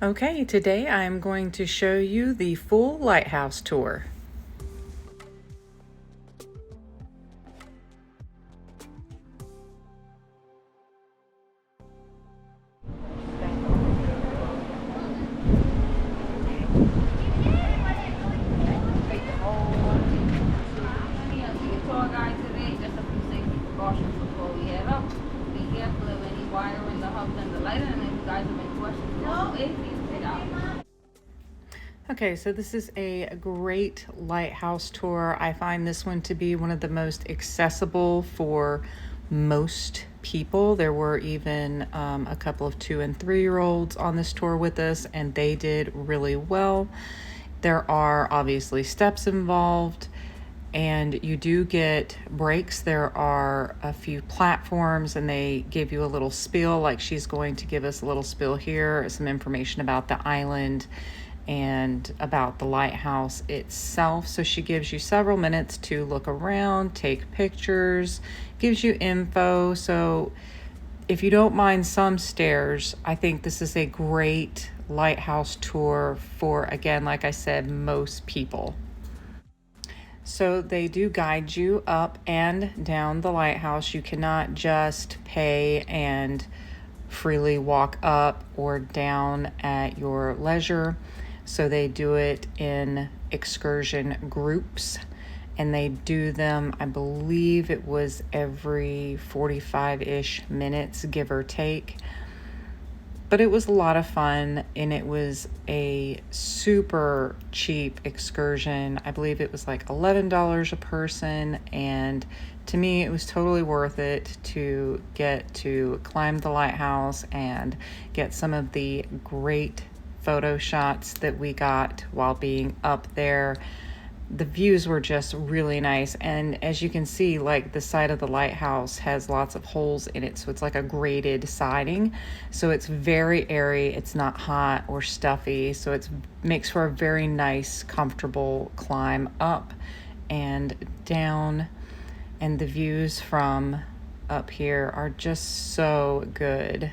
Okay, today I'm going to show you the full lighthouse tour. Okay, so this is a great lighthouse tour. I find this one to be one of the most accessible for most people. There were even a couple of 2 and 3-year-olds on this tour with us, and they did really well. There are obviously steps involved, and you do get breaks. There are a few platforms, and they give you a little spiel, like she's going to give us a little spiel here, some information about the island and about the lighthouse itself. So she gives you several minutes to look around, take pictures, gives you info. So if you don't mind some stairs, I think this is a great lighthouse tour for, again, like I said, most people. So they do guide you up and down the lighthouse. You cannot just pay and freely walk up or down at your leisure. So they do it in excursion groups, and they do them, I believe it was every 45-ish minutes, give or take. But it was a lot of fun, and it was a super cheap excursion. I believe it was like $11 a person, and to me it was totally worth it to get to climb the lighthouse and get some of the great photo shots that we got while being up there. The views were just really nice, and as you can see, like, the side of the lighthouse has lots of holes in it, so it's like a graded siding, so it's very airy, it's not hot or stuffy, so it makes for a very nice, comfortable climb up and down. And the views from up here are just so good.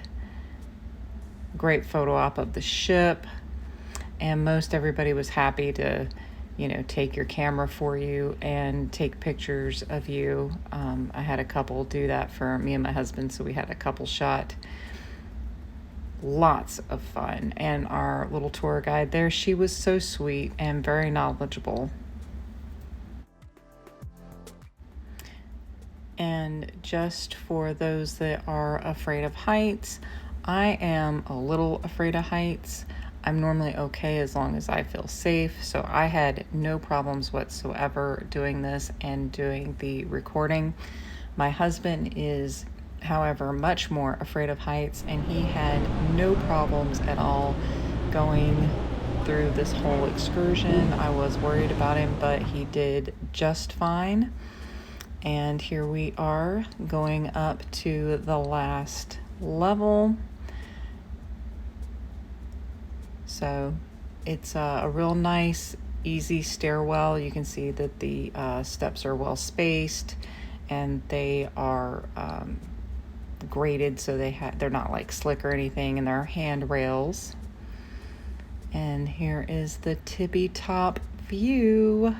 Great photo op of the ship, and most everybody was happy to, take your camera for you and take pictures of you. I had a couple do that for me and my husband, so we had a couple shot. Lots of fun. And our little tour guide there, she was so sweet and very knowledgeable. And just for those that are afraid of heights, I am a little afraid of heights. I'm normally okay as long as I feel safe, so I had no problems whatsoever doing this and doing the recording. My husband is, however, much more afraid of heights, and he had no problems at all going through this whole excursion. I was worried about him, but he did just fine. And here we are going up to the last level. So it's a real nice, easy stairwell. You can see that the steps are well spaced, and they are graded, so they're not like slick or anything, and they're handrails. And here is the tippy top view.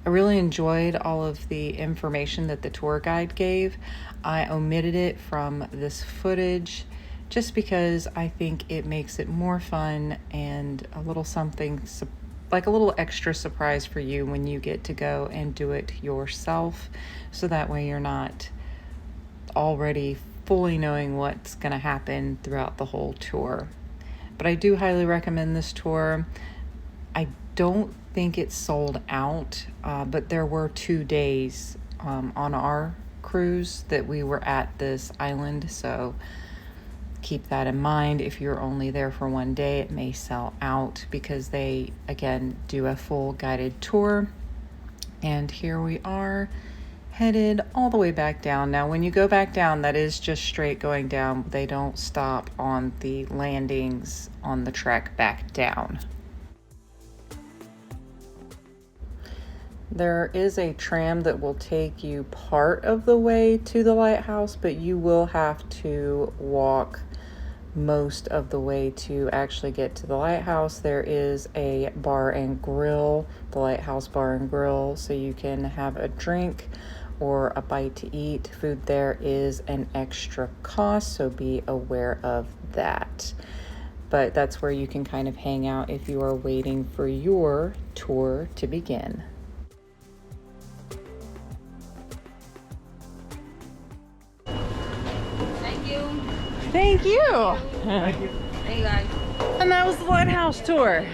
I really enjoyed all of the information that the tour guide gave. I omitted it from this footage just because I think it makes it more fun and a little something, like a little extra surprise for you when you get to go and do it yourself. So that way you're not already fully knowing what's going to happen throughout the whole tour. But I do highly recommend this tour. I don't think it's sold out, but there were 2 days on our cruise that we were at this island, so keep that in mind. If you're only there for 1 day, it may sell out because they, again, do a full guided tour. And here we are, headed all the way back down. Now, when you go back down, that is just straight going down. They don't stop on the landings on the trek back down. There is a tram that will take you part of the way to the lighthouse, but you will have to walk most of the way to actually get to the lighthouse. There is a bar and grill, the Lighthouse Bar and Grill, so you can have a drink or a bite to eat. Food there is an extra cost, so be aware of that. But that's where you can kind of hang out if you are waiting for your tour to begin. Thank you. Thank you. Thank you. Hey guys. And that was the lighthouse tour.